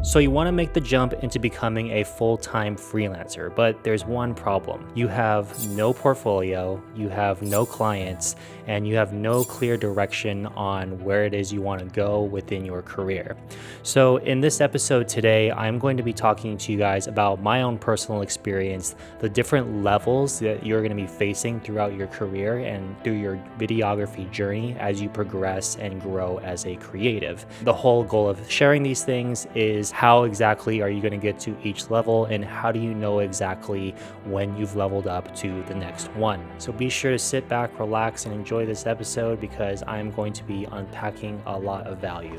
So you want to make the jump into becoming a full-time freelancer, but there's one problem. You have no portfolio, you have no clients, and you have no clear direction on where it is you want to go within your career. So in this episode today, I'm going to be talking to you guys about my own personal experience, the different levels that you're going to be facing throughout your career and through your videography journey as you progress and grow as a creative. The whole goal of sharing these things is how exactly are you going to get to each level, and how do you know exactly when you've leveled up to the next one. So be sure to sit back, relax, and enjoy this episode because I'm going to be unpacking a lot of value.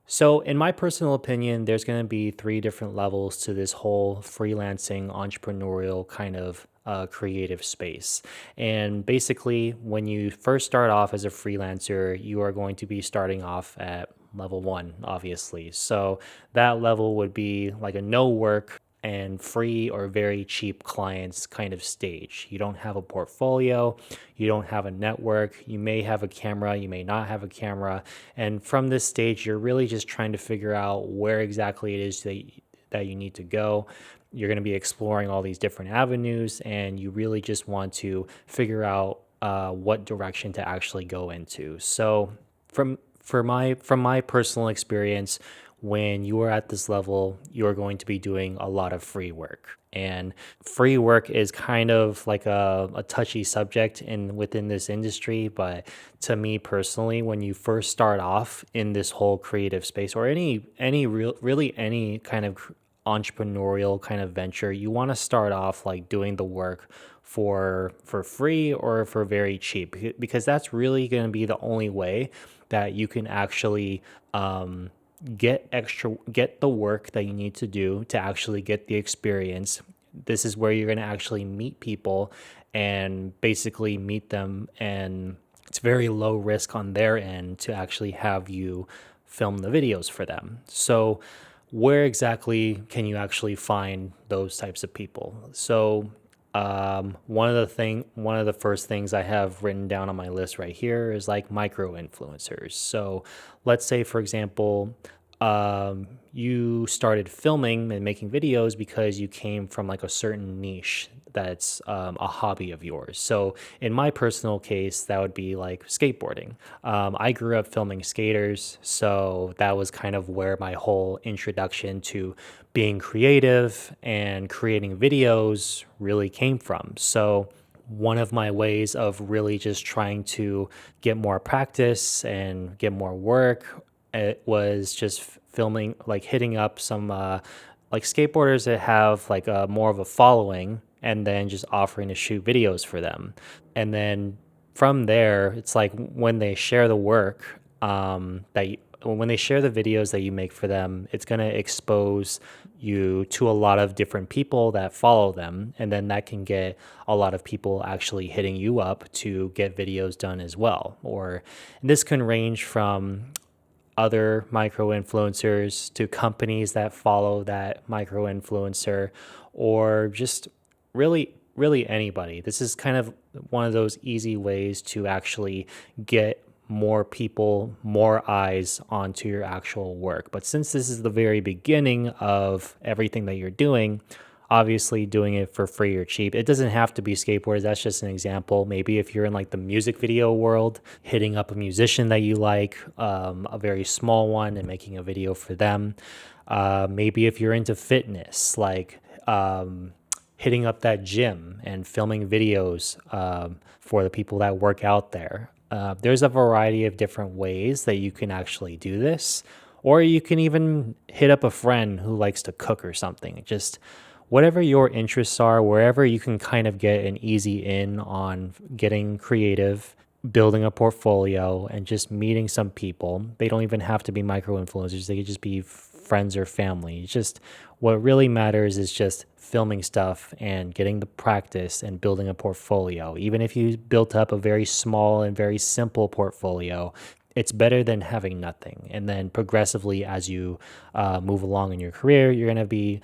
So, in my personal opinion, there's going to be three different levels to this whole freelancing, entrepreneurial kind of creative space. And basically, when you first start off as a freelancer, you are going to be starting off at level one, obviously. So, that level would be like a no work and free or very cheap clients kind of stage. You don't have a portfolio, you don't have a network, you may have a camera, you may not have a camera. And from this stage, you're really just trying to figure out where exactly it is that you need to go. You're going to be exploring all these different avenues, and you really just want to figure out what direction to actually go into. So, from my personal experience, when you are at this level, you're going to be doing a lot of free work. And free work is kind of like a touchy subject within this industry. But to me personally, when you first start off in this whole creative space, or really any kind of entrepreneurial kind of venture, you want to start off like doing the work for free or for very cheap, because that's really going to be the only way that you can actually get the work that you need to do to actually get the experience. This is where you're going to actually meet people and basically meet them, and it's very low risk on their end to actually have you film the videos for them. So where exactly can you actually find those types of people? So one of the first things I have written down on my list right here is like micro influencers. So let's say, for example, you started filming and making videos because you came from like a certain niche that's a hobby of yours. So in my personal case, that would be like skateboarding. I grew up filming skaters, so that was kind of where my whole introduction to being creative and creating videos really came from. So one of my ways of really just trying to get more practice and get more work, it was just filming, like hitting up some like skateboarders that have like a more of a following, and then just offering to shoot videos for them. And then from there, it's like when they share the work, when they share the videos that you make for them, it's going to expose you to a lot of different people that follow them. And then that can get a lot of people actually hitting you up to get videos done as well. Or this can range from other micro influencers to companies that follow that micro influencer, or just really anybody. This is kind of one of those easy ways to actually get more people, more eyes onto your actual work. But since this is the very beginning of everything that you're doing, obviously doing it for free or cheap. It doesn't have to be skateboards. That's just an example. Maybe if you're in like the music video world, hitting up a musician that you like, a very small one, and making a video for them. Maybe if you're into fitness, like hitting up that gym and filming videos for the people that work out there. There's a variety of different ways that you can actually do this. Or you can even hit up a friend who likes to cook or something. Just whatever your interests are, wherever you can kind of get an easy in on getting creative, building a portfolio, and just meeting some people. They don't even have to be micro influencers, they could just be friends or family. It's just what really matters is just filming stuff and getting the practice and building a portfolio. Even if you built up a very small and very simple portfolio, it's better than having nothing. And then progressively, as you move along in your career, you're going to be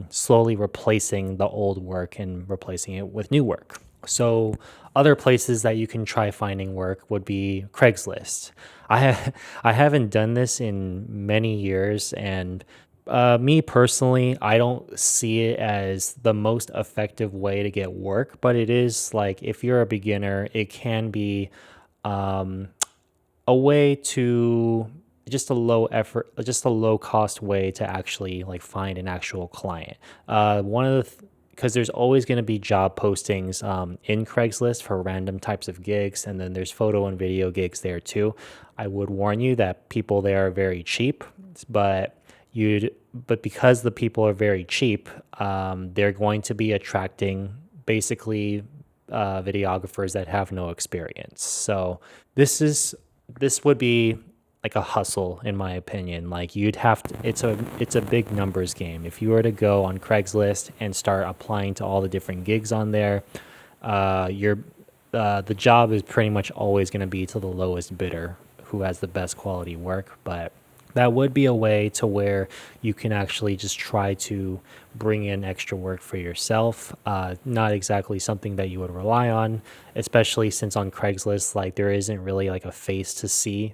slowly replacing the old work and replacing it with new work. So other places that you can try finding work would be Craigslist. I haven't done this in many years, and me personally, I don't see it as the most effective way to get work, but it is like if you're a beginner, it can be um, a way to just a low effort, just a low cost way to actually like find an actual client. One of the because there's always going to be job postings in Craigslist for random types of gigs, and then there's photo and video gigs there too. I would warn you that people there are very cheap, but but because the people are very cheap, they're going to be attracting basically videographers that have no experience. So this is this would be like a hustle in my opinion. Like you'd have to it's a big numbers game. If you were to go on Craigslist and start applying to all the different gigs on there, you're the job is pretty much always going to be to the lowest bidder who has the best quality work, but that would be a way to where you can actually just try to bring in extra work for yourself. Not exactly something that you would rely on, especially since on Craigslist, like there isn't really like a face to see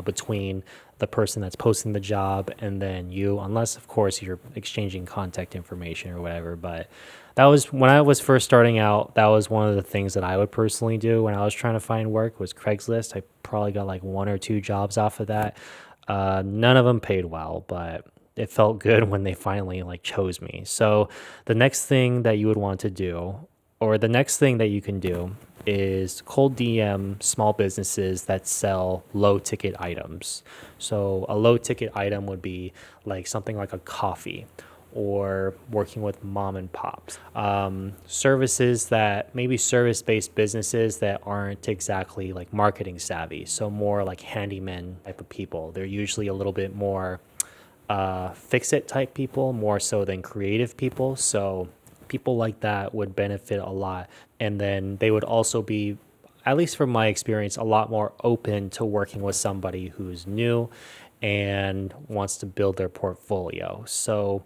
between the person that's posting the job and then you, unless of course you're exchanging contact information or whatever. But that was when I was first starting out. That was one of the things that I would personally do when I was trying to find work was Craigslist. I probably got like one or two jobs off of that. None of them paid well, but it felt good when they finally like chose me. So the next thing that you would want to do, or the next thing that you can do, is cold DM small businesses that sell low ticket items. So a low ticket item would be like something like a coffee or working with mom and pops. Services that maybe service based businesses that aren't exactly like marketing savvy. So more like handyman type of people. They're usually a little bit more fix it type people, more so than creative people. So people like that would benefit a lot. And then they would also be, at least from my experience, a lot more open to working with somebody who's new and wants to build their portfolio. So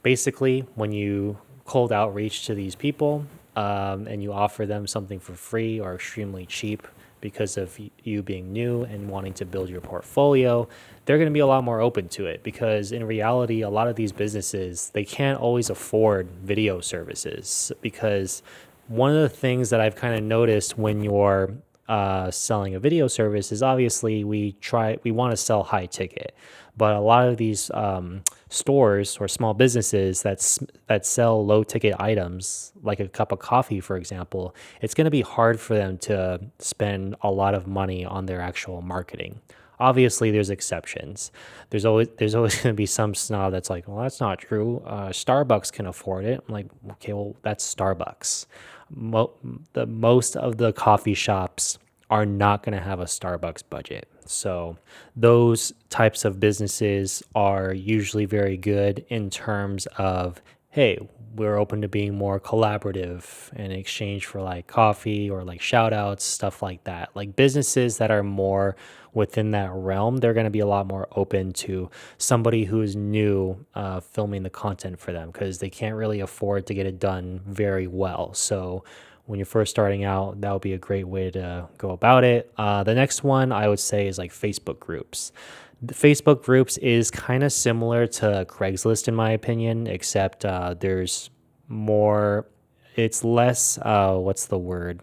basically, when you cold outreach to these people and you offer them something for free or extremely cheap because of you being new and wanting to build your portfolio, they're going to be a lot more open to it because in reality, a lot of these businesses, they can't always afford video services because one of the things that I've kind of noticed when you're selling a video service is obviously we want to sell high ticket, but a lot of these stores or small businesses that sell low ticket items like a cup of coffee, for example, it's going to be hard for them to spend a lot of money on their actual marketing. Obviously, there's exceptions. There's always going to be some snob that's like, well, that's not true. Starbucks can afford it. I'm like, okay, well, that's Starbucks. Mo- most of the coffee shops are not going to have a Starbucks budget. So those types of businesses are usually very good in terms of, hey, we're open to being more collaborative in exchange for like coffee or like shout outs, stuff like that. Like businesses that are more within that realm, they're going to be a lot more open to somebody who's new filming the content for them because they can't really afford to get it done very well. So when you're first starting out, that would be a great way to go about it. The next one I would say is like Facebook groups. The Facebook groups is kind of similar to Craigslist in my opinion, except there's more. It's less. What's the word?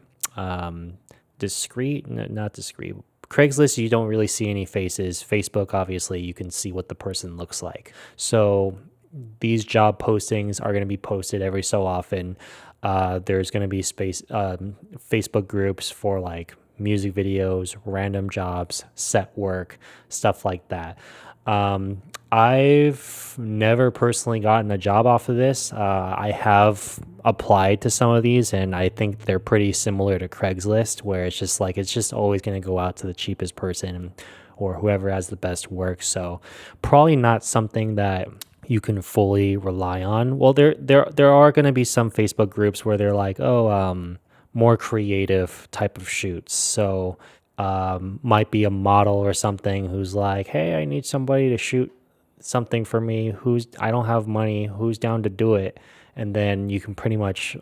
Discreet? Not discreet. Craigslist, you don't really see any faces. Facebook, obviously, you can see what the person looks like. So these job postings are going to be posted every so often. There's going to be Facebook groups for like music videos, random jobs, set work, stuff like that. I've never personally gotten a job off of this. I have applied to some of these, and I think they're pretty similar to Craigslist, where it's just like it's just always going to go out to the cheapest person or whoever has the best work. So probably not something that you can fully rely on. Well, there are going to be some Facebook groups where they're like, oh, more creative type of shoots. So might be a model or something who's like, hey, I need somebody to shoot something for me. Who's I don't have money. Who's down to do it? and then you can pretty much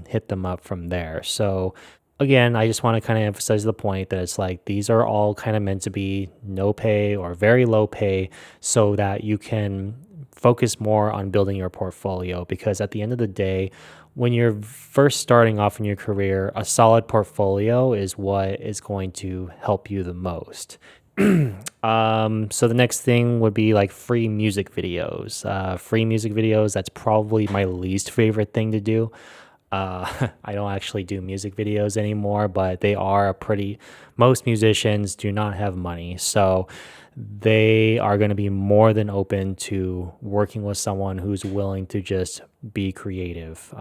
hit them up from there. So again, I just want to kind of emphasize the point that it's like these are all kind of meant to be no pay or very low pay so that you can focus more on building your portfolio, because at the end of the day, when you're first starting off in your career, a solid portfolio is what is going to help you the most. So the next thing would be like free music videos. Free music videos, that's probably my least favorite thing to do. I don't actually do music videos anymore, but they are a pretty, most musicians do not have money. So they are going to be more than open to working with someone who's willing to just be creative.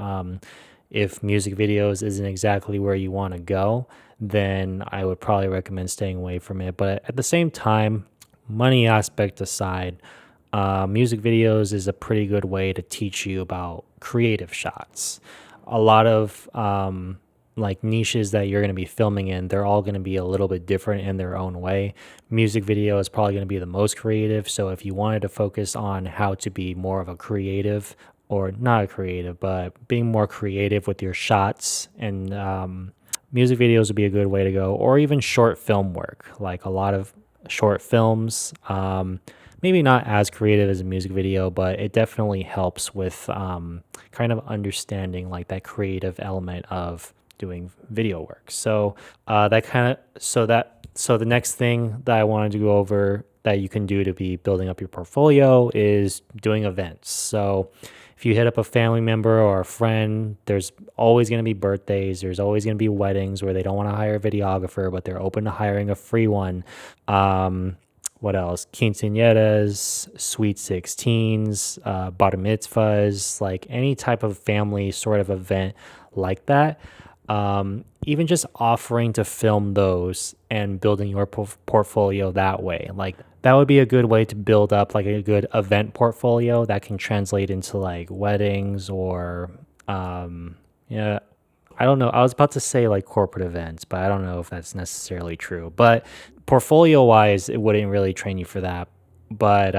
If music videos isn't exactly where you want to go, then I would probably recommend staying away from it. But at the same time, money aspect aside, music videos is a pretty good way to teach you about creative shots. A lot of like niches that you're going to be filming in, they're all going to be a little bit different in their own way. Music video is probably going to be the most creative. So if you wanted to focus on how to be more of a creative, or not a creative, but being more creative with your shots, and music videos would be a good way to go, or even short film work, like a lot of short films. Maybe not as creative as a music video, but it definitely helps with kind of understanding like that creative element of doing video work. So that kind of so the next thing that I wanted to go over that you can do to be building up your portfolio is doing events. So if you hit up a family member or a friend, there's always going to be birthdays, there's always going to be weddings where they don't want to hire a videographer, but they're open to hiring a free one. What else? Quinceañeras, sweet 16s, bar mitzvahs, like any type of family sort of event like that. Even just offering to film those and building your portfolio that way. Like that would be a good way to build up like a good event portfolio that can translate into like weddings or, yeah, I don't know. I was about to say like corporate events, but I don't know if that's necessarily true. But portfolio wise, it wouldn't really train you for that. But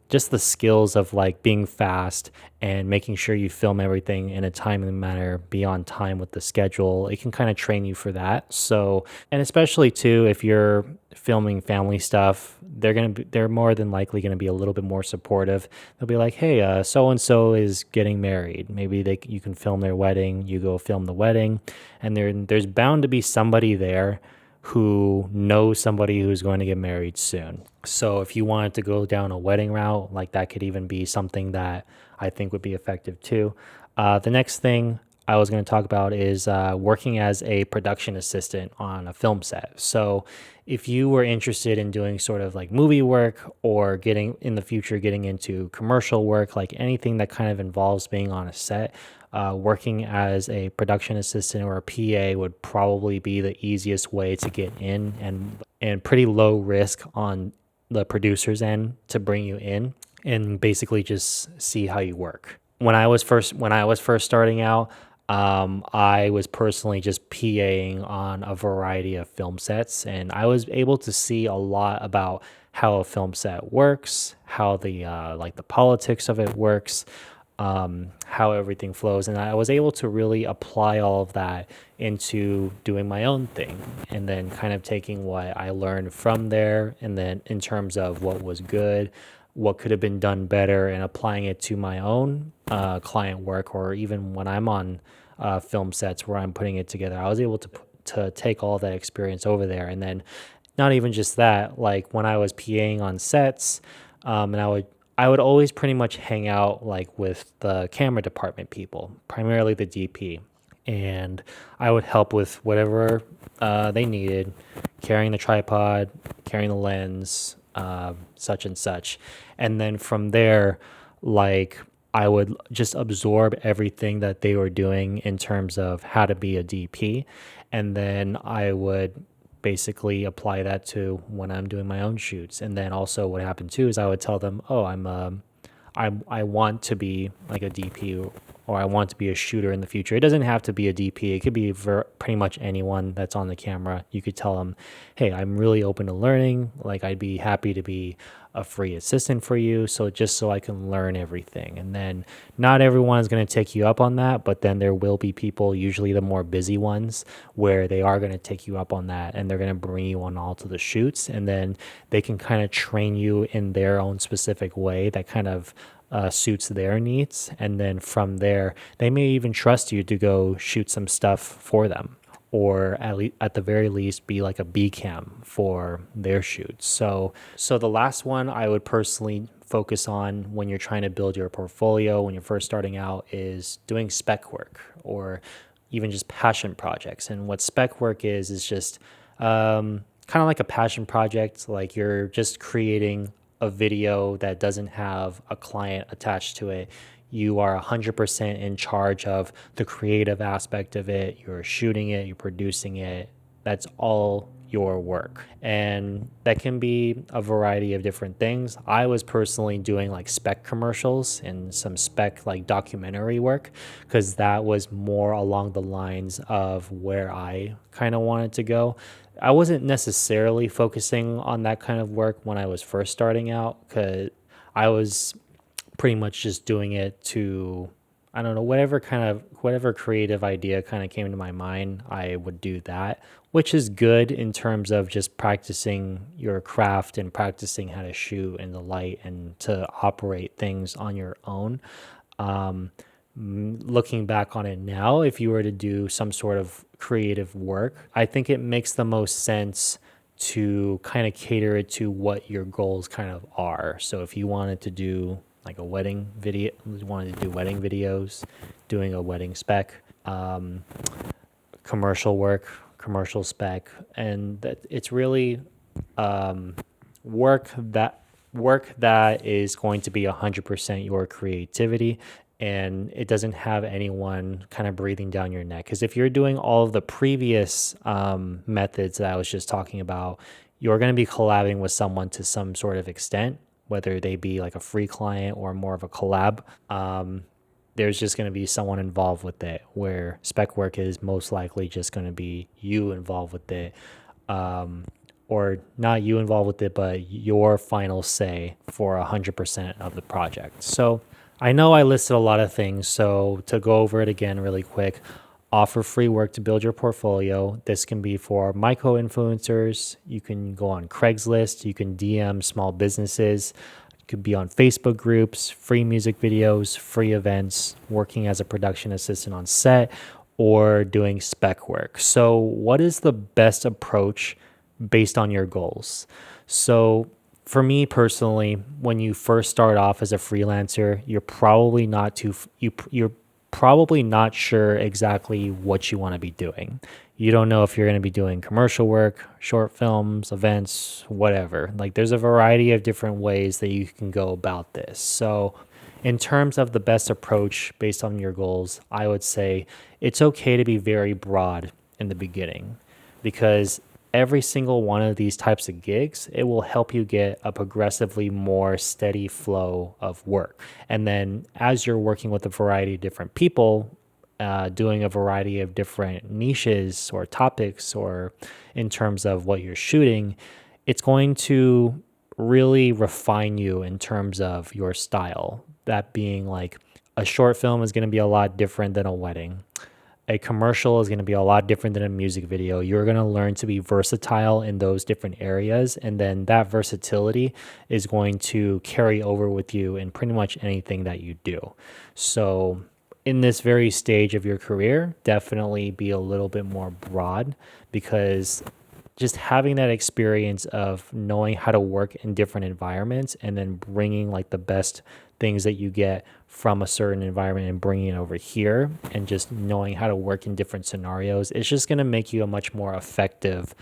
just the skills of like being fast and making sure you film everything in a timely manner, be on time with the schedule, it can kind of train you for that. So, and especially too, if you're filming family stuff, they're more than likely gonna be a little bit more supportive. They'll be like, hey, so and so is getting married. Maybe you can film their wedding. You go film the wedding, and there's bound to be somebody there who knows somebody who's going to get married soon. So if you wanted to go down a wedding route, like that could even be something that I think would be effective too. The next thing I was going to talk about is working as a production assistant on a film set. So if you were interested in doing sort of like movie work, or getting in the future, getting into commercial work, like anything that kind of involves being on a set, working as a production assistant or a PA would probably be the easiest way to get in, and pretty low risk on the producer's end to bring you in and basically just see how you work. When I was first starting out, I was personally just PAing on a variety of film sets, and I was able to see a lot about how a film set works, how the like the politics of it works, how everything flows, and I was able to really apply all of that into doing my own thing, and then kind of taking what I learned from there, and then in terms of what was good, what could have been done better, and applying it to my own client work, or even when I'm on film sets where I'm putting it together. I was able to take all that experience over there, and then not even just that. Like when I was PAing on sets, and I would always pretty much hang out like with the camera department people, primarily the DP, and I would help with whatever they needed, carrying the tripod, carrying the lens, such and such. And then from there, like I would just absorb everything that they were doing in terms of how to be a DP. And then I would basically apply that to when I'm doing my own shoots. And then also what happened too is I would tell them, oh, I want to be like a DP, or I want to be a shooter in the future. It doesn't have to be a DP. It could be pretty much anyone that's on the camera. You could tell them, hey, I'm really open to learning. Like I'd be happy to be a free assistant for you. So just so I can learn everything. And then not everyone is going to take you up on that, but then there will be people, usually the more busy ones, where they are going to take you up on that and they're going to bring you on all to the shoots. And then they can kind of train you in their own specific way that kind of suits their needs. And then from there, they may even trust you to go shoot some stuff for them, or at the very least be like a B cam for their shoots. So the last one I would personally focus on when you're trying to build your portfolio when you're first starting out is doing spec work or even just passion projects. And what spec work is just kind of like a passion project. Like you're just creating a video that doesn't have a client attached to it. You are 100% in charge of the creative aspect of it. You're shooting it, you're producing it. That's all your work. And that can be a variety of different things. I was personally doing like spec commercials and some spec like documentary work because that was more along the lines of where I kind of wanted to go. I wasn't necessarily focusing on that kind of work when I was first starting out because I was pretty much just doing it to, I don't know, whatever creative idea kind of came to my mind, I would do that, which is good in terms of just practicing your craft and practicing how to shoot in the light and to operate things on your own. Looking back on it now, if you were to do some sort of creative work, I think it makes the most sense to kind of cater it to what your goals kind of are. So if you wanted to do like a wedding video, wanted to do wedding videos, doing a wedding spec, commercial work, commercial spec, and that it's really work that is going to be 100% your creativity, and it doesn't have anyone kind of breathing down your neck. Because if you're doing all of the previous methods that I was just talking about, you're going to be collabing with someone to some sort of extent, whether they be like a free client or more of a collab. There's just going to be someone involved with it, where spec work is most likely just going to be you involved with it. Or not you involved with it, but your final say for 100% of the project. So I know I listed a lot of things. So to go over it again really quick, offer free work to build your portfolio. This can be for micro influencers. You can go on Craigslist. You can DM small businesses. You could be on Facebook groups, free music videos, free events, working as a production assistant on set, or doing spec work. So what is the best approach based on your goals? So for me personally, when you first start off as a freelancer, you're probably not sure exactly what you want to be doing. You don't know if you're going to be doing commercial work, short films, events, whatever. Like there's a variety of different ways that you can go about this. So in terms of the best approach based on your goals, I would say it's okay to be very broad in the beginning, because every single one of these types of gigs, it will help you get a progressively more steady flow of work. And then as you're working with a variety of different people, doing a variety of different niches or topics, or in terms of what you're shooting, it's going to really refine you in terms of your style. That being like a short film is going to be a lot different than a wedding. A commercial is going to be a lot different than a music video. You're going to learn to be versatile in those different areas. And then that versatility is going to carry over with you in pretty much anything that you do. So in this very stage of your career, definitely be a little bit more broad, because just having that experience of knowing how to work in different environments and then bringing like the best things that you get from a certain environment and bringing it over here, and just knowing how to work in different scenarios, it's just going to make you a much more effective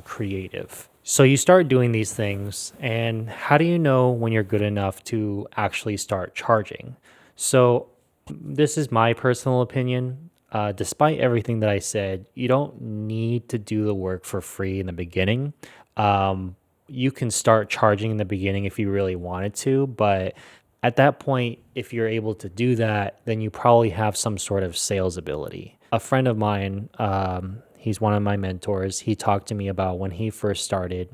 creative. So you start doing these things, and how do you know when you're good enough to actually start charging? So this is my personal opinion. Despite everything that I said, you don't need to do the work for free in the beginning. You can start charging in the beginning if you really wanted to, but at that point, if you're able to do that, then you probably have some sort of sales ability. A friend of mine, he's one of my mentors, he talked to me about when he first started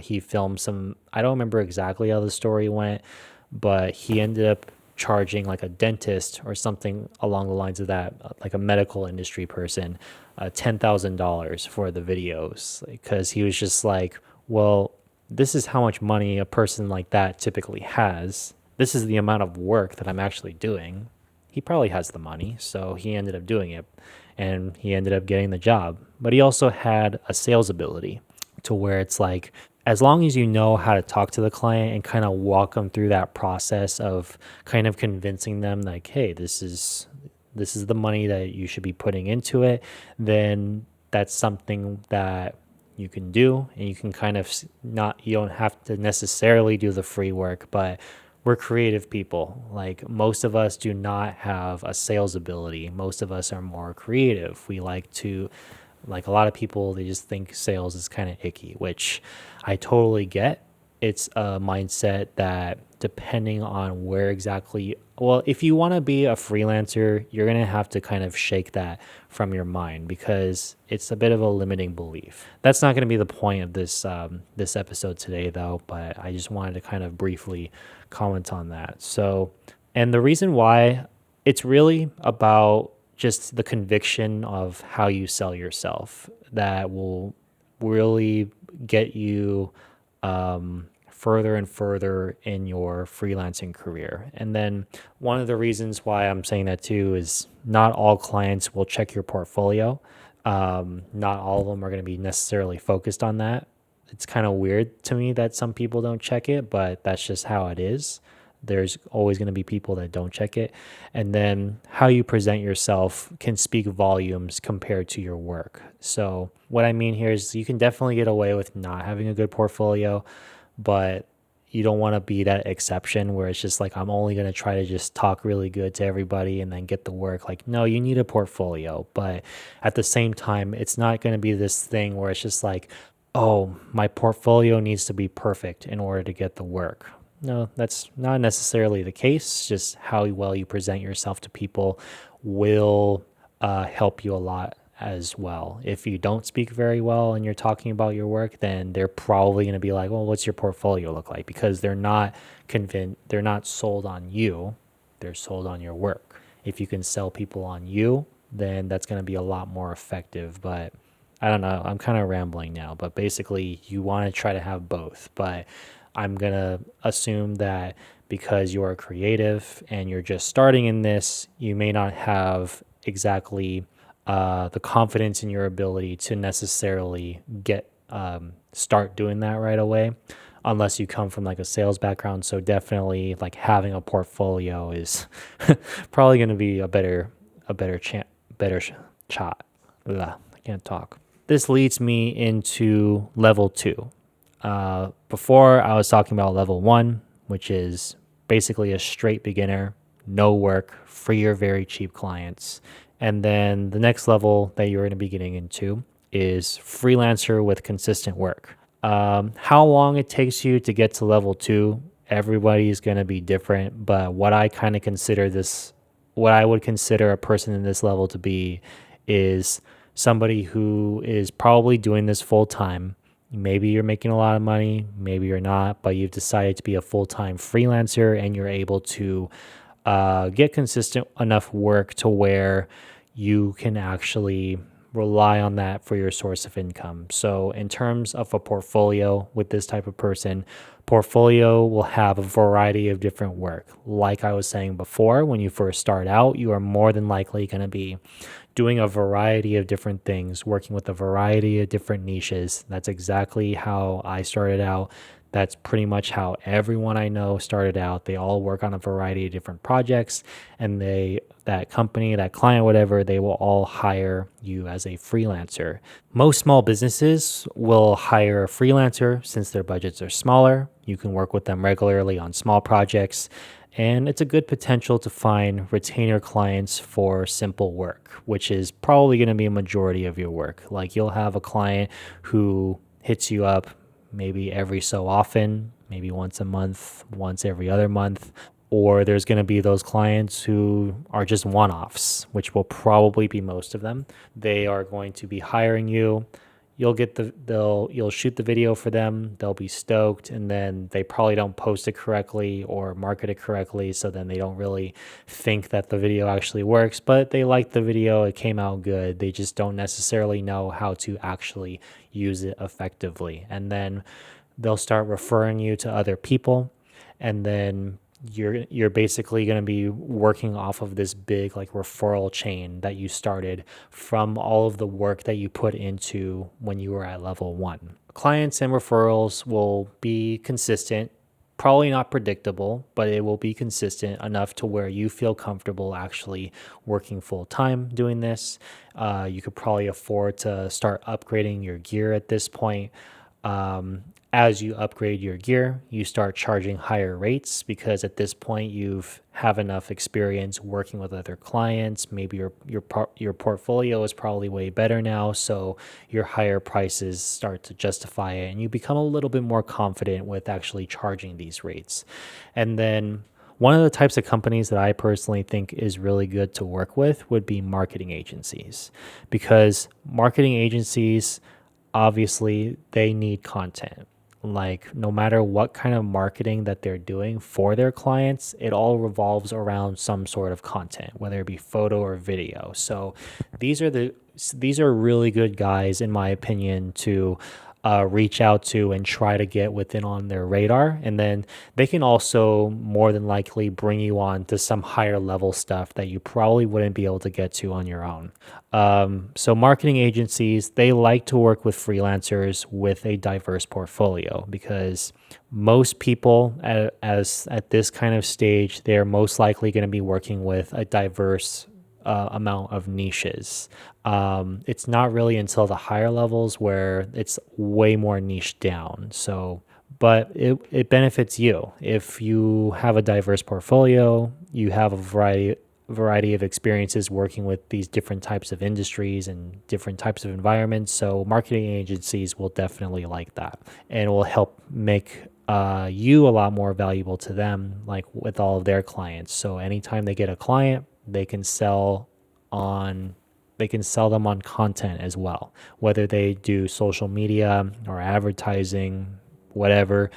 He filmed some, I don't remember exactly how the story went, but he ended up charging like a dentist or something along the lines of that, like a medical industry person, $10,000 for the videos because he was just like, well, this is how much money a person like that typically has. This is the amount of work that I'm actually doing. He probably has the money, so he ended up doing it and he ended up getting the job. But he also had a sales ability to where it's like, as long as you know how to talk to the client and kind of walk them through that process of kind of convincing them like, hey, this is the money that you should be putting into it, then that's something that you can do and you can kind of not, you don't have to necessarily do the free work, but we're creative people. Like most of us do not have a sales ability. Most of us are more creative. We like to, like a lot of people, they just think sales is kind of icky, which I totally get. It's a mindset that depending on where exactly, well, if you want to be a freelancer, you're going to have to kind of shake that from your mind because it's a bit of a limiting belief. That's not going to be the point of this episode today though, but I just wanted to kind of briefly comment on that. So, and the reason why, it's really about just the conviction of how you sell yourself that will really get you further and further in your freelancing career. And then one of the reasons why I'm saying that too is not all clients will check your portfolio. Not all of them are going to be necessarily focused on that. It's kind of weird to me that some people don't check it, but that's just how it is. There's always going to be people that don't check it. And then how you present yourself can speak volumes compared to your work. So, what I mean here is you can definitely get away with not having a good portfolio, but you don't want to be that exception where it's just like, I'm only going to try to just talk really good to everybody and then get the work. Like, no, you need a portfolio. But at the same time, it's not going to be this thing where it's just like, oh, my portfolio needs to be perfect in order to get the work. No, that's not necessarily the case. Just how well you present yourself to people will help you a lot as well. If you don't speak very well and you're talking about your work, then they're probably going to be like, well, what's your portfolio look like? Because they're not convinced, they're not sold on you, they're sold on your work. If you can sell people on you, then that's going to be a lot more effective. But I don't know, I'm kind of rambling now, but basically you want to try to have both. But I'm going to assume that because you are creative and you're just starting in this, you may not have exactly the confidence in your ability to necessarily start doing that right away unless you come from like a sales background. So definitely like having a portfolio is probably going to be a better shot. Ugh, I can't talk. This leads me into level 2. Before I was talking about level 1, which is basically a straight beginner, no work, free or very cheap clients. And then the next level that you're going to be getting into is freelancer with consistent work. How long it takes you to get to level 2, everybody's going to be different. But what I kind of consider this, what I would consider a person in this level to be is somebody who is probably doing this full time. Maybe you're making a lot of money, maybe you're not, but you've decided to be a full-time freelancer and you're able to get consistent enough work to where you can actually rely on that for your source of income. So in terms of a portfolio with this type of person, portfolio will have a variety of different work. Like I was saying before, when you first start out, you are more than likely going to be doing a variety of different things, working with a variety of different niches. That's exactly how I started out. That's pretty much how everyone I know started out. They all work on a variety of different projects, and that company, that client, whatever, they will all hire you as a freelancer. Most small businesses will hire a freelancer since their budgets are smaller. You can work with them regularly on small projects, and it's a good potential to find retainer clients for simple work, which is probably going to be a majority of your work. Like you'll have a client who hits you up maybe every so often, maybe once a month, once every other month, or there's going to be those clients who are just one-offs, which will probably be most of them. They are going to be hiring you. you'll shoot the video for them, they'll be stoked, and then they probably don't post it correctly or market it correctly, so then they don't really think that the video actually works, but they like the video, it came out good. They just don't necessarily know how to actually use it effectively. And then they'll start referring you to other people, and then you're basically going to be working off of this big like referral chain that you started from all of the work that you put into when you were at level 1. Clients and referrals will be consistent, probably not predictable, but it will be consistent enough to where you feel comfortable actually working full time doing this. You could probably afford to start upgrading your gear at this point. As you upgrade your gear, you start charging higher rates because at this point you've have enough experience working with other clients. Maybe your portfolio is probably way better now, so your higher prices start to justify it, and you become a little bit more confident with actually charging these rates. And then one of the types of companies that I personally think is really good to work with would be marketing agencies, because marketing agencies, obviously they need content. Like no matter what kind of marketing that they're doing for their clients, it all revolves around some sort of content, whether it be photo or video. So these are these are really good guys, in my opinion, to reach out to and try to get within on their radar. And then they can also more than likely bring you on to some higher level stuff that you probably wouldn't be able to get to on your own. So marketing agencies, they like to work with freelancers with a diverse portfolio, because most people at this kind of stage, they're most likely going to be working with a diverse amount of niches. It's not really until the higher levels where it's way more niche down. So, but it benefits you if you have a diverse portfolio. You have a variety of experiences working with these different types of industries and different types of environments. So marketing agencies will definitely like that, and it will help make you a lot more valuable to them, like with all of their clients. So anytime they get a client, on they can sell them on content as well, whether they do social media or advertising, whatever.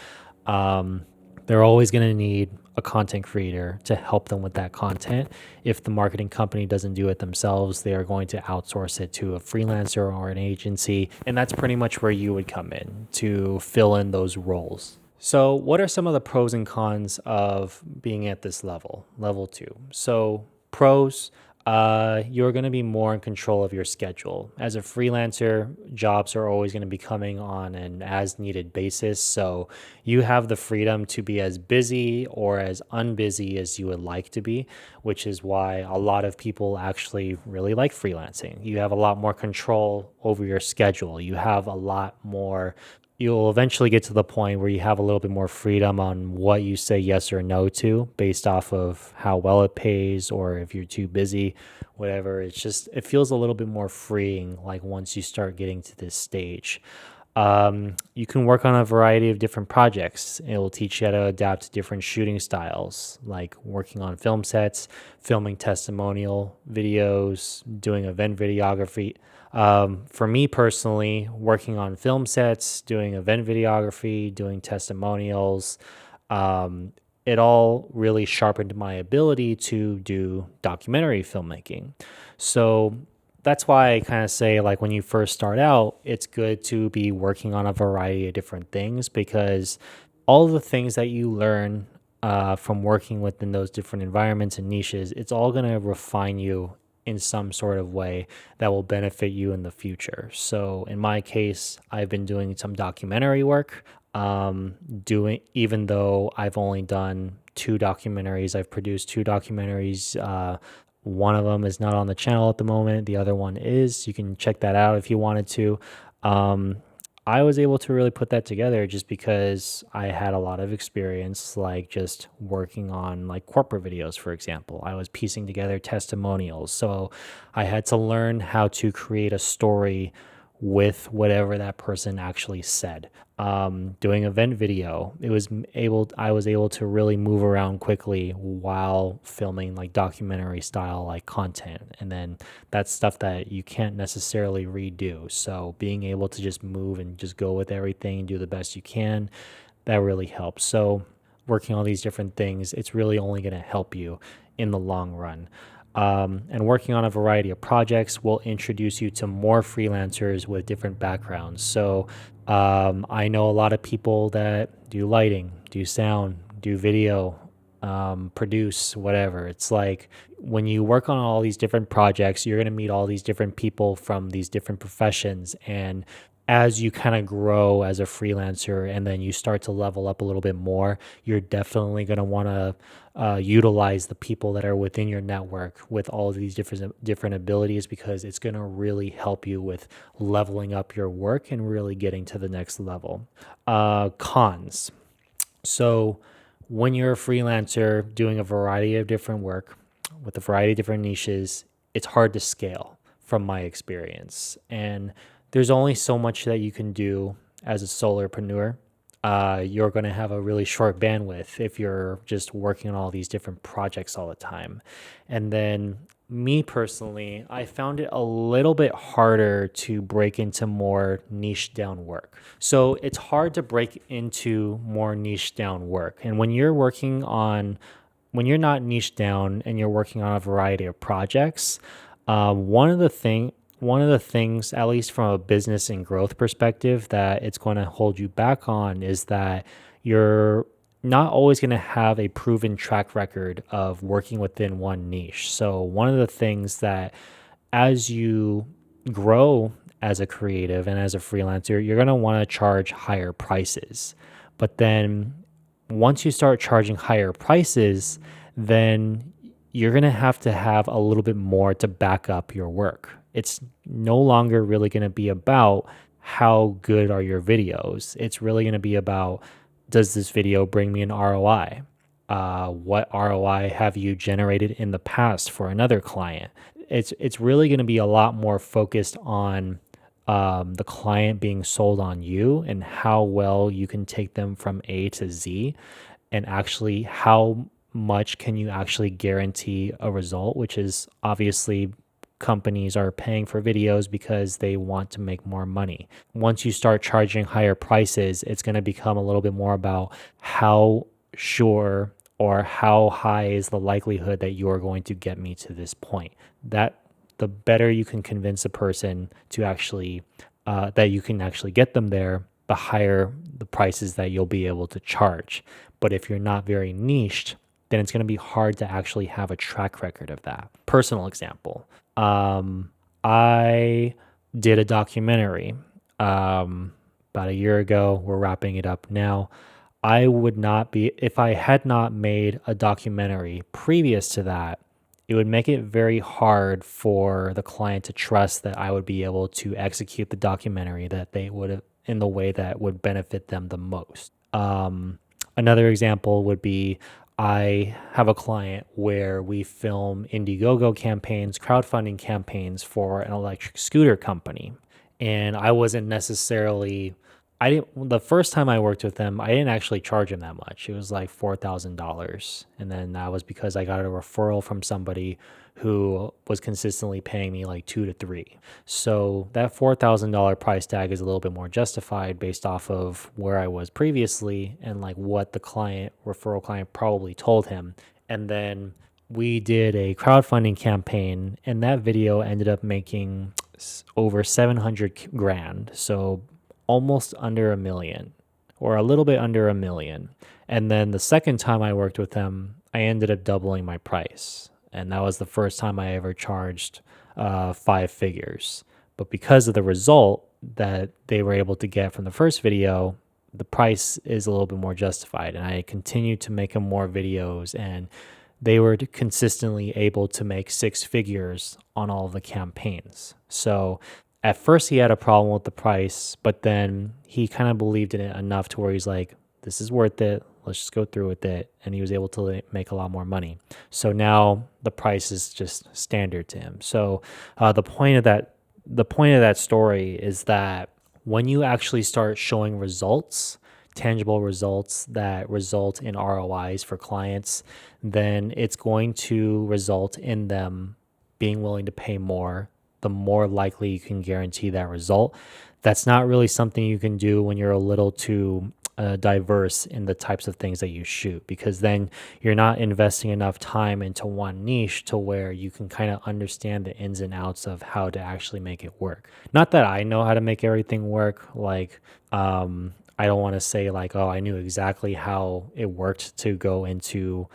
They're always going to need a content creator to help them with that content. If the marketing company doesn't do it themselves, they are going to outsource it to a freelancer or an agency, and that's pretty much where you would come in to fill in those roles. So what are some of the pros and cons of being at this level 2? So pros, you're going to be more in control of your schedule. As a freelancer, jobs are always going to be coming on an as needed basis. So you have the freedom to be as busy or as unbusy as you would like to be, which is why a lot of people actually really like freelancing. You have a lot more control over your schedule. You have a lot more You'll eventually get to the point where you have a little bit more freedom on what you say yes or no to based off of how well it pays, or if you're too busy, whatever. It feels a little bit more freeing, like once you start getting to this stage. You can work on a variety of different projects. It will teach you how to adapt to different shooting styles, like working on film sets, filming testimonial videos, doing event videography. For me personally, working on film sets, doing event videography, doing testimonials, it all really sharpened my ability to do documentary filmmaking. So that's why I kind of say, like, when you first start out, it's good to be working on a variety of different things, because all of the things that you learn from working within those different environments and niches, it's all going to refine you in some sort of way that will benefit you in the future. So in my case, I've been doing some documentary work, even though I've only done 2 documentaries. I've produced 2 documentaries. One of them is not on the channel at the moment. The other one is. You can check that out if you wanted to. I was able to really put that together just because I had a lot of experience, like just working on like corporate videos, for example. I was piecing together testimonials. So I had to learn how to create a story with whatever that person actually said. Doing event video, I was able to really move around quickly while filming like documentary style like content. And then that's stuff that you can't necessarily redo. So being able to just move and just go with everything and do the best you can, that really helps. So working on these different things, it's really only going to help you in the long run. And working on a variety of projects will introduce you to more freelancers with different backgrounds. So I know a lot of people that do lighting, do sound, do video, produce, whatever. It's like when you work on all these different projects, you're going to meet all these different people from these different professions. And as you kind of grow as a freelancer and then you start to level up a little bit more, you're definitely going to want to utilize the people that are within your network with all of these different abilities, because it's going to really help you with leveling up your work and really getting to the next level. Cons. So when you're a freelancer doing a variety of different work with a variety of different niches, it's hard to scale from my experience. And there's only so much that you can do as a solopreneur. You're going to have a really short bandwidth if you're just working on all these different projects all the time. And then me personally, I found it a little bit harder to break into more niche down work. So it's hard to break into more niche down work. And when you're not niche down and you're working on a variety of projects, one of the things, at least from a business and growth perspective, that it's going to hold you back on is that you're not always going to have a proven track record of working within one niche. So one of the things that as you grow as a creative and as a freelancer, you're going to want to charge higher prices. But then once you start charging higher prices, then you're going to have a little bit more to back up your work. It's no longer really going to be about how good are your videos. It's really going to be about, does this video bring me an ROI? What ROI have you generated in the past for another client? It's really going to be a lot more focused on the client being sold on you and how well you can take them from A to Z, and actually how much can you actually guarantee a result, which is obviously companies are paying for videos because they want to make more money. Once you start charging higher prices, it's going to become a little bit more about how sure or how high is the likelihood that you're going to get me to this point. That the better you can convince a person to actually that you can actually get them there, the higher the prices that you'll be able to charge. But if you're not very niched, then it's going to be hard to actually have a track record of that. Personal example. I did a documentary about a year ago. We're wrapping it up now. I would not be, if I had not made a documentary previous to that, it would make it very hard for the client to trust that I would be able to execute the documentary that they would have in the way that would benefit them the most. Another example would be, I have a client where we film Indiegogo campaigns, crowdfunding campaigns for an electric scooter company. And the first time I worked with them, I didn't actually charge them that much. It was like $4,000. And then that was because I got a referral from somebody who was consistently paying me like 2 to 3. So that $4,000 price tag is a little bit more justified based off of where I was previously and like what the referral client probably told him. And then we did a crowdfunding campaign, and that video ended up making over 700 grand. So almost under $1 million, or a little bit under $1 million. And then the second time I worked with them, I ended up doubling my price. And that was the first time I ever charged 5 figures. But because of the result that they were able to get from the first video, the price is a little bit more justified. And I continued to make them more videos, and they were consistently able to make 6 figures on all of the campaigns. So at first he had a problem with the price, but then he kind of believed in it enough to where he's like, this is worth it. Let's just go through with it. And he was able to make a lot more money. So now the price is just standard to him. So the point of that the point of that story is that when you actually start showing results, tangible results that result in ROIs for clients, then it's going to result in them being willing to pay more, the more likely you can guarantee that result. That's not really something you can do when you're a little too diverse in the types of things that you shoot, because then you're not investing enough time into one niche to where you can kind of understand the ins and outs of how to actually make it work. Not that I know how to make everything work. I don't want to say like, oh, I knew exactly how it worked to go into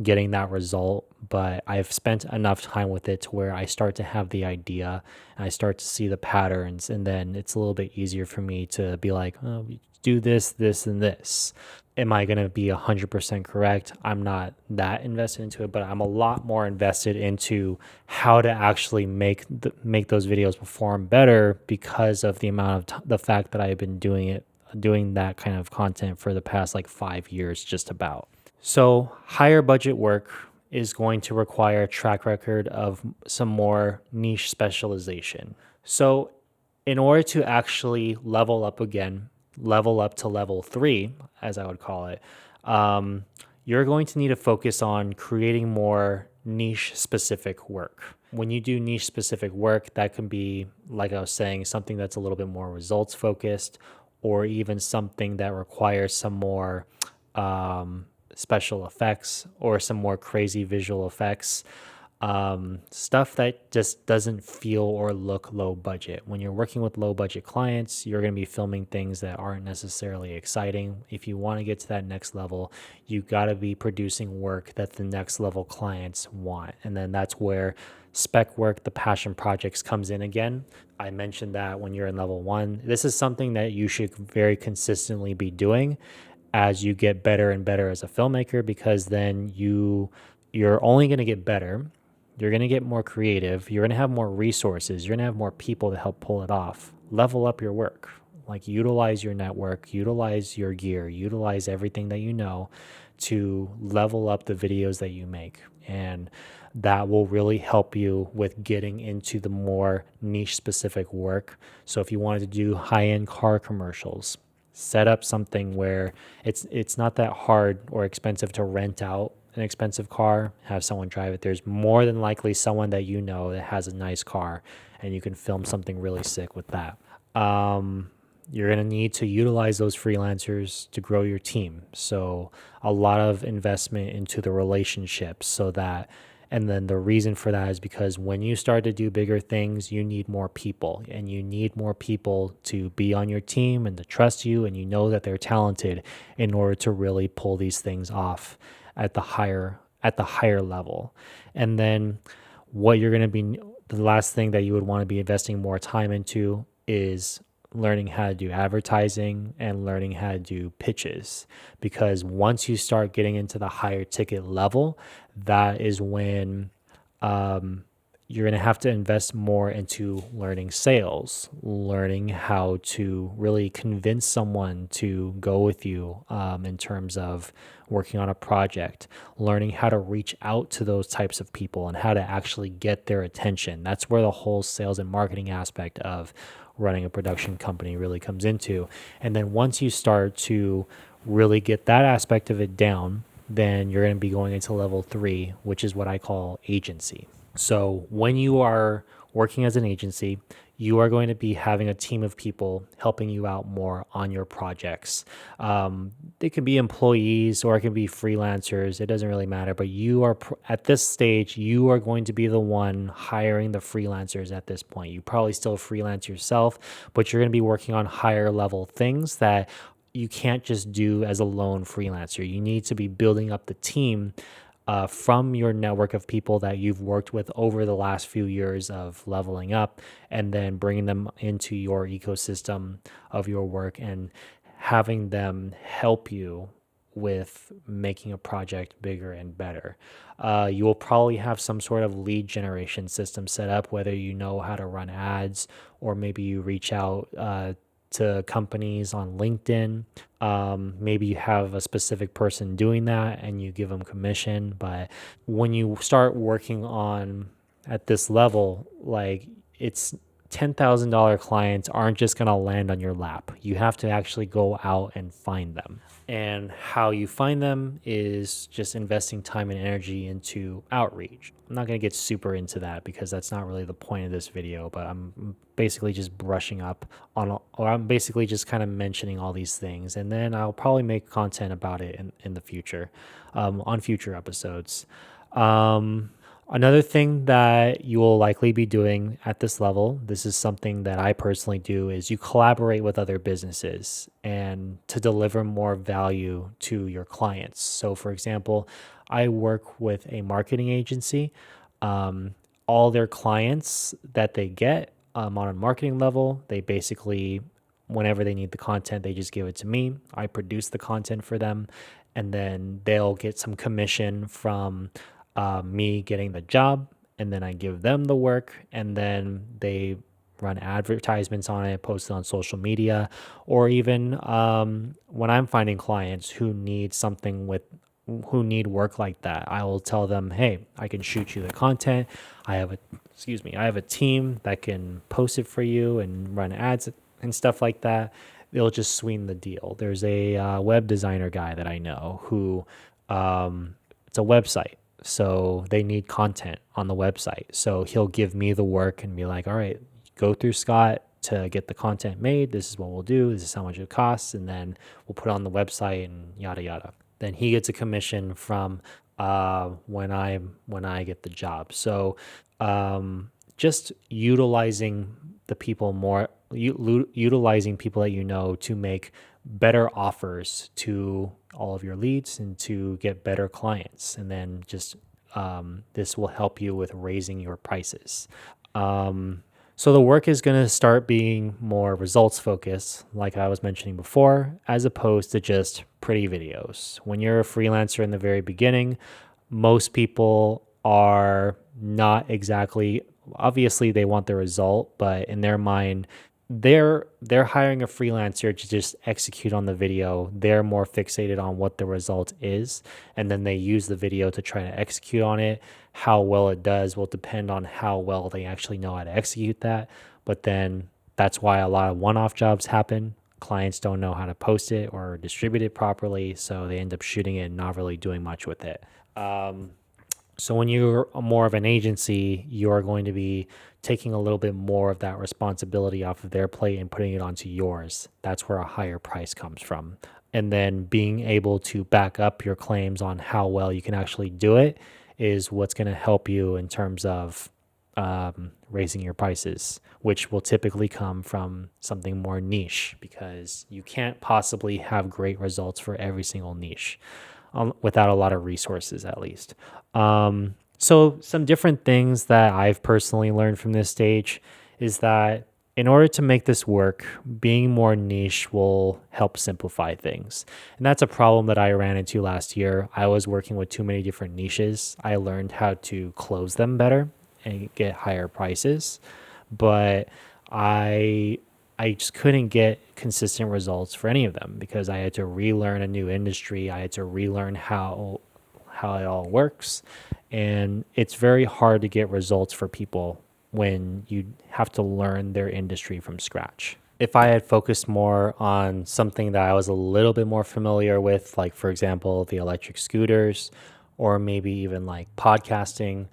getting that result, but I've spent enough time with it to where I start to have the idea and I start to see the patterns, and then it's a little bit easier for me to be like, oh, do this, this, and this. Am I going to be 100% correct? I'm not that invested into it, but I'm a lot more invested into how to actually make those videos perform better because of the amount of the fact that I've been doing that kind of content for the past like 5 years, just about. So, higher budget work is going to require a track record of some more niche specialization. So, in order to actually level up again, level up to level 3, as I would call it, um, you're going to need to focus on creating more niche specific work. When you do niche specific work, that can be, like I was saying, something that's a little bit more results focused, or even something that requires some more um, special effects or some more crazy visual effects. Stuff that just doesn't feel or look low budget. When you're working with low budget clients, you're going to be filming things that aren't necessarily exciting. If you want to get to that next level, you got to be producing work that the next level clients want. And then that's where spec work, the passion projects comes in again. I mentioned that when you're in level 1, this is something that you should very consistently be doing as you get better and better as a filmmaker, because then you're only going to get better. You're going to get more creative. You're going to have more resources. You're going to have more people to help pull it off. Level up your work. Like, utilize your network, utilize your gear, utilize everything that you know to level up the videos that you make. And that will really help you with getting into the more niche specific work. So if you wanted to do high-end car commercials, set up something where it's not that hard or expensive to rent out an expensive car, have someone drive it. There's more than likely someone that you know that has a nice car, and you can film something really sick with that. You're going to need to utilize those freelancers to grow your team. So a lot of investment into the relationships, so that, and then the reason for that is because when you start to do bigger things, you need more people, and you need more people to be on your team and to trust you, and you know that they're talented in order to really pull these things off at the higher level. And then what you're going to be, the last thing that you would want to be investing more time into is learning how to do advertising and learning how to do pitches, because once you start getting into the higher ticket level, that is when you're going to have to invest more into learning sales, learning how to really convince someone to go with you in terms of working on a project, learning how to reach out to those types of people and how to actually get their attention. That's where the whole sales and marketing aspect of running a production company really comes into. And then once you start to really get that aspect of it down, then you're going to be going into level 3, which is what I call agency. So when you are working as an agency, you are going to be having a team of people helping you out more on your projects. They can be employees or it can be freelancers. It doesn't really matter. But you are at this stage, you are going to be the one hiring the freelancers at this point. You probably still freelance yourself, but you're going to be working on higher level things that you can't just do as a lone freelancer. You need to be building up the team from your network of people that you've worked with over the last few years of leveling up, and then bringing them into your ecosystem of your work and having them help you with making a project bigger and better. You will probably have some sort of lead generation system set up, whether you know how to run ads or maybe you reach out to companies on LinkedIn. Maybe you have a specific person doing that and you give them commission. But when you start working on at this level, like, it's $10,000 clients aren't just going to land on your lap. You have to actually go out and find them. And how you find them is just investing time and energy into outreach. I'm not going to get super into that because that's not really the point of this video, but I'm basically just brushing up on, or I'm basically just kind of mentioning all these things. And then I'll probably make content about it in the future, on future episodes. Another thing that you will likely be doing at this level, this is something that I personally do, is you collaborate with other businesses and to deliver more value to your clients. So, for example, I work with a marketing agency. All their clients that they get on a marketing level, they basically, whenever they need the content, they just give it to me. I produce the content for them, and then they'll get some commission from me getting the job, and then I give them the work, and then they run advertisements on it, post it on social media, or even when I'm finding clients who need something who need work like that, I will tell them, hey, I can shoot you the content. I have a team that can post it for you and run ads and stuff like that. They'll just sweeten the deal. There's a web designer guy that I know who it's a website. So they need content on the website. So he'll give me the work and be like, all right, go through Scott to get the content made. This is what we'll do. This is how much it costs. And then we'll put it on the website and yada, yada. Then he gets a commission from when I get the job. So just utilizing the people more, utilizing people that you know to make better offers to all of your leads and to get better clients. And then just this will help you with raising your prices. So the work is going to start being more results focused, like I was mentioning before, as opposed to just pretty videos. When you're a freelancer in the very beginning, most people are not exactly, obviously they want the result, but in their mind, they're hiring a freelancer to just execute on the video. They're more fixated on what the result is, and then they use the video to try to execute on it. How well it does will depend on how well they actually know how to execute that. But then that's why a lot of one-off jobs happen. Clients don't know how to post it or distribute it properly, so they end up shooting it and not really doing much with it. So when you're more of an agency, you're going to be taking a little bit more of that responsibility off of their plate and putting it onto yours. That's where a higher price comes from. And then being able to back up your claims on how well you can actually do it is what's going to help you in terms of raising your prices, which will typically come from something more niche, because you can't possibly have great results for every single niche without a lot of resources, at least. So some different things that I've personally learned from this stage is that in order to make this work, being more niche will help simplify things. And that's a problem that I ran into last year. I was working with too many different niches. I learned how to close them better and get higher prices, but I just couldn't get consistent results for any of them because I had to relearn a new industry. I had to relearn how it all works. And it's very hard to get results for people when you have to learn their industry from scratch. If I had focused more on something that I was a little bit more familiar with, like, for example, the electric scooters, or maybe even like podcasting,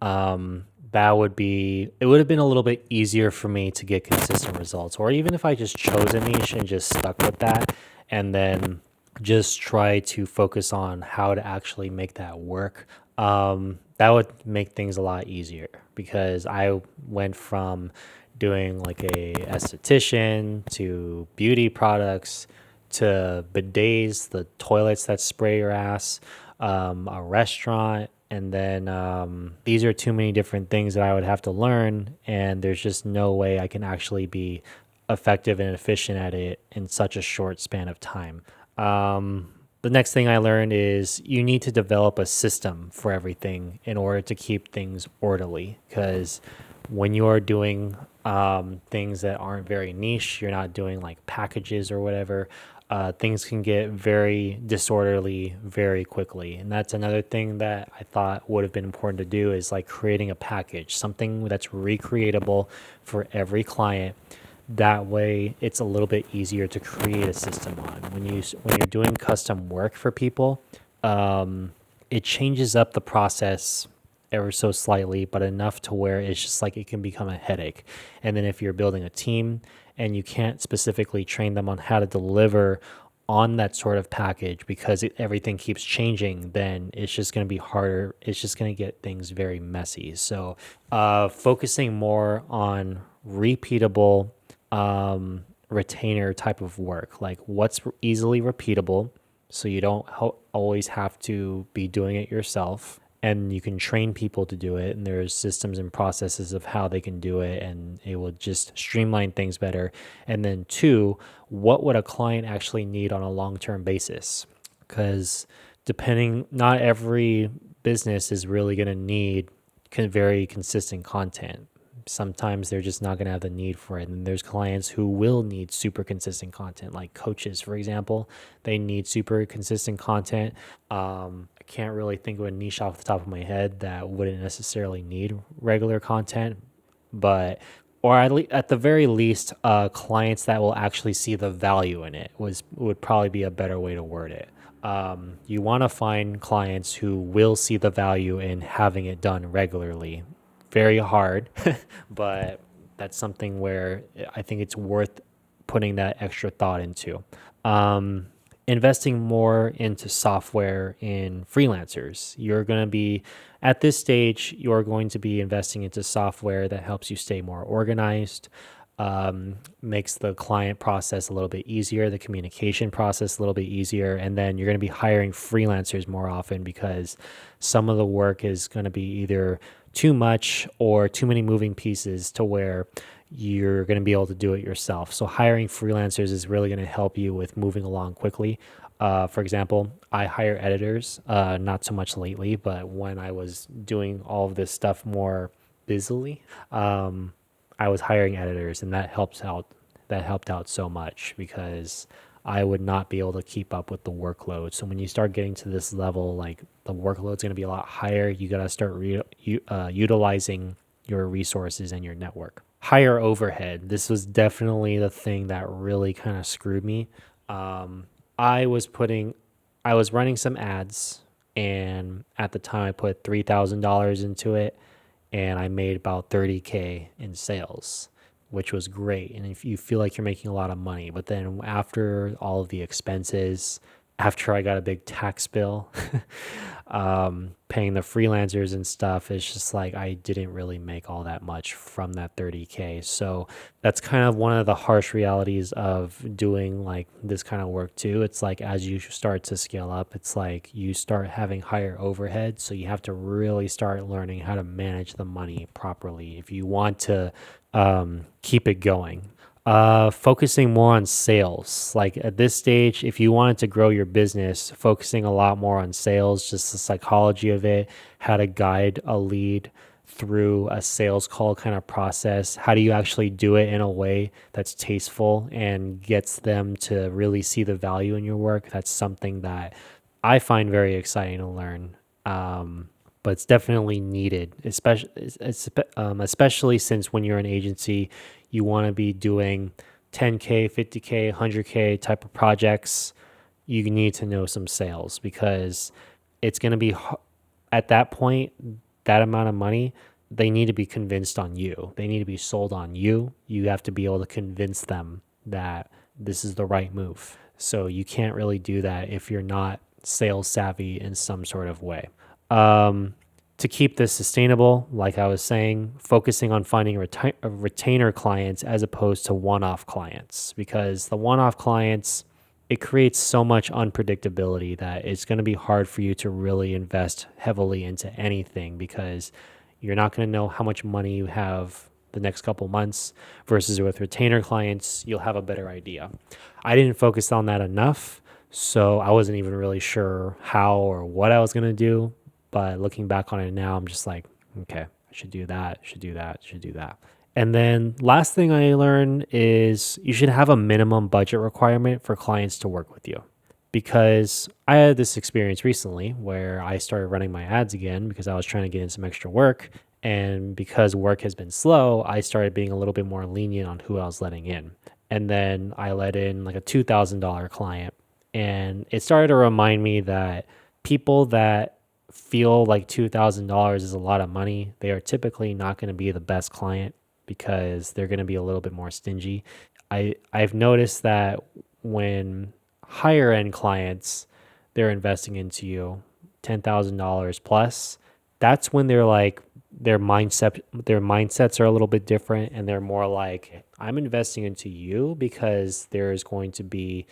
it would have been a little bit easier for me to get consistent results. Or even if I just chose a niche and just stuck with that and then just try to focus on how to actually make that work, that would make things a lot easier, because I went from doing like a esthetician to beauty products to bidets, the toilets that spray your ass, a restaurant. And then these are too many different things that I would have to learn, and there's just no way I can actually be effective and efficient at it in such a short span of time. The next thing I learned is you need to develop a system for everything in order to keep things orderly, because when you're doing things that aren't very niche, you're not doing like packages or whatever, things can get very disorderly very quickly. And that's another thing that I thought would have been important to do is like creating a package, something that's recreatable for every client. That way it's a little bit easier to create a system on. When you're doing custom work for people, it changes up the process ever so slightly, but enough to where it's just like it can become a headache. And then if you're building a team and you can't specifically train them on how to deliver on that sort of package because everything keeps changing, then it's just going to be harder. It's just going to get things very messy. So, focusing more on repeatable retainer type of work, like what's easily repeatable, so you don't always have to be doing it yourself, and you can train people to do it, and there's systems and processes of how they can do it, and it will just streamline things better. And then two, what would a client actually need on a long-term basis? Because not every business is really going to need very consistent content. Sometimes they're just not going to have the need for it. And there's clients who will need super consistent content, like coaches, for example. They need super consistent content. I can't really think of a niche off the top of my head that wouldn't necessarily need regular content, but or at the very least, clients that will actually see the value in it would probably be a better way to word it. You want to find clients who will see the value in having it done regularly. Very hard, but that's something where I think it's worth putting that extra thought into. Investing more into software in freelancers. You're going to be, at this stage, you're going to be investing into software that helps you stay more organized, makes the client process a little bit easier, the communication process a little bit easier, and then you're going to be hiring freelancers more often because some of the work is going to be either too much or too many moving pieces to where you're going to be able to do it yourself. So hiring freelancers is really going to help you with moving along quickly. For example, I hire editors, not so much lately, but when I was doing all of this stuff more busily, I was hiring editors, and that helps out. That helped out so much because I would not be able to keep up with the workload. So when you start getting to this level, like the workload's going to be a lot higher. You got to start utilizing your resources and your network. Higher overhead. This was definitely the thing that really kind of screwed me. I was running some ads, and at the time I put $3,000 into it, and I made about 30K in sales, which was great. And if you feel like you're making a lot of money, but then after all of the expenses, after I got a big tax bill, paying the freelancers and stuff, it's just like I didn't really make all that much from that 30K. So that's kind of one of the harsh realities of doing like this kind of work too. It's like as you start to scale up, it's like you start having higher overhead. So you have to really start learning how to manage the money properly if you want to keep it going. Focusing more on sales. Like at this stage, if you wanted to grow your business, focusing a lot more on sales, just the psychology of it, how to guide a lead through a sales call kind of process. How do you actually do it in a way that's tasteful and gets them to really see the value in your work? That's something that I find very exciting to learn. But it's definitely needed, especially since when you're an agency, you want to be doing 10K, 50K, 100K type of projects. You need to know some sales because it's going to be at that point, that amount of money, they need to be convinced on you. They need to be sold on you. You have to be able to convince them that this is the right move. So you can't really do that if you're not sales savvy in some sort of way. To keep this sustainable, like I was saying, focusing on finding retainer clients as opposed to one-off clients, because the one-off clients, it creates so much unpredictability that it's going to be hard for you to really invest heavily into anything because you're not going to know how much money you have the next couple months versus with retainer clients, you'll have a better idea. I didn't focus on that enough, so I wasn't even really sure how or what I was going to do. But looking back on it now, I'm just like, okay, I should do that, should do that, should do that. And then last thing I learned is you should have a minimum budget requirement for clients to work with you. Because I had this experience recently where I started running my ads again because I was trying to get in some extra work. And because work has been slow, I started being a little bit more lenient on who I was letting in. And then I let in like a $2,000 client. And it started to remind me that people that feel like $2,000 is a lot of money, they are typically not going to be the best client because they're going to be a little bit more stingy. I've noticed that when higher end clients they're investing into you $10,000 plus, that's when they're like their mindsets are a little bit different and they're more like I'm investing into you because there is going to be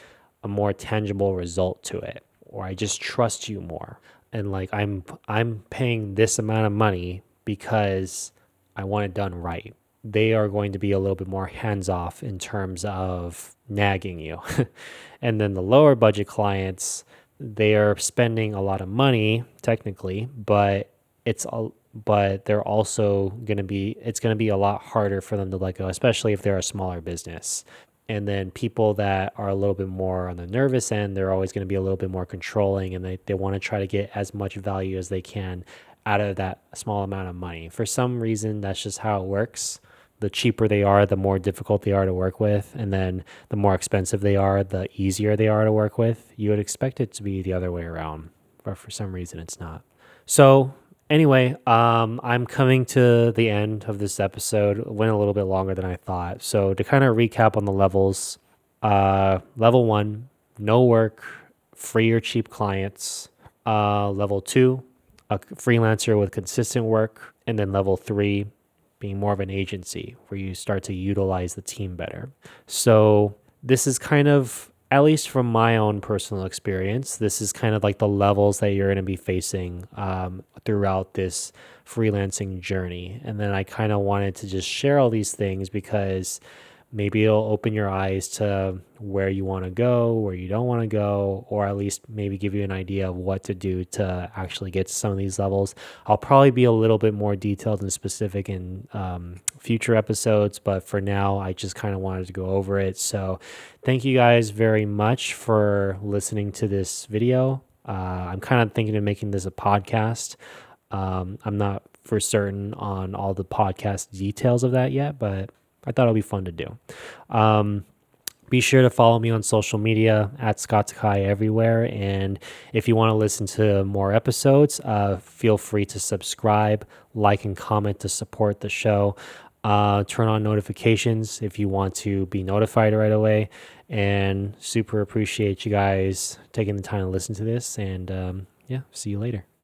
a more tangible result to it, or I just trust you more. And like I'm paying this amount of money because I want it done right. They are going to be a little bit more hands off in terms of nagging you. And then the lower budget clients, they are spending a lot of money technically, but but they're also going to be it's going to be a lot harder for them to let go, especially if they're a smaller business. And then people that are a little bit more on the nervous end, they're always going to be a little bit more controlling and they want to try to get as much value as they can out of that small amount of money. For some reason, that's just how it works. The cheaper they are, the more difficult they are to work with. And then the more expensive they are, the easier they are to work with. You would expect it to be the other way around, but for some reason, it's not. So anyway, I'm coming to the end of this episode. It went a little bit longer than I thought. So to kind of recap on the levels, level 1, no work, free or cheap clients. Level 2, a freelancer with consistent work. And then level 3, being more of an agency where you start to utilize the team better. So this is kind of, at least from my own personal experience, this is kind of like the levels that you're going to be facing throughout this freelancing journey. And then I kind of wanted to just share all these things because maybe it'll open your eyes to where you want to go, where you don't want to go, or at least maybe give you an idea of what to do to actually get to some of these levels. I'll probably be a little bit more detailed and specific in future episodes, but for now, I just kind of wanted to go over it. So thank you guys very much for listening to this video. I'm kind of thinking of making this a podcast. I'm not for certain on all the podcast details of that yet, but I thought it'd be fun to do. Be sure to follow me on social media at Scott Takai everywhere. And if you want to listen to more episodes, feel free to subscribe, like, and comment to support the show. Turn on notifications if you want to be notified right away. And super appreciate you guys taking the time to listen to this. And yeah, see you later.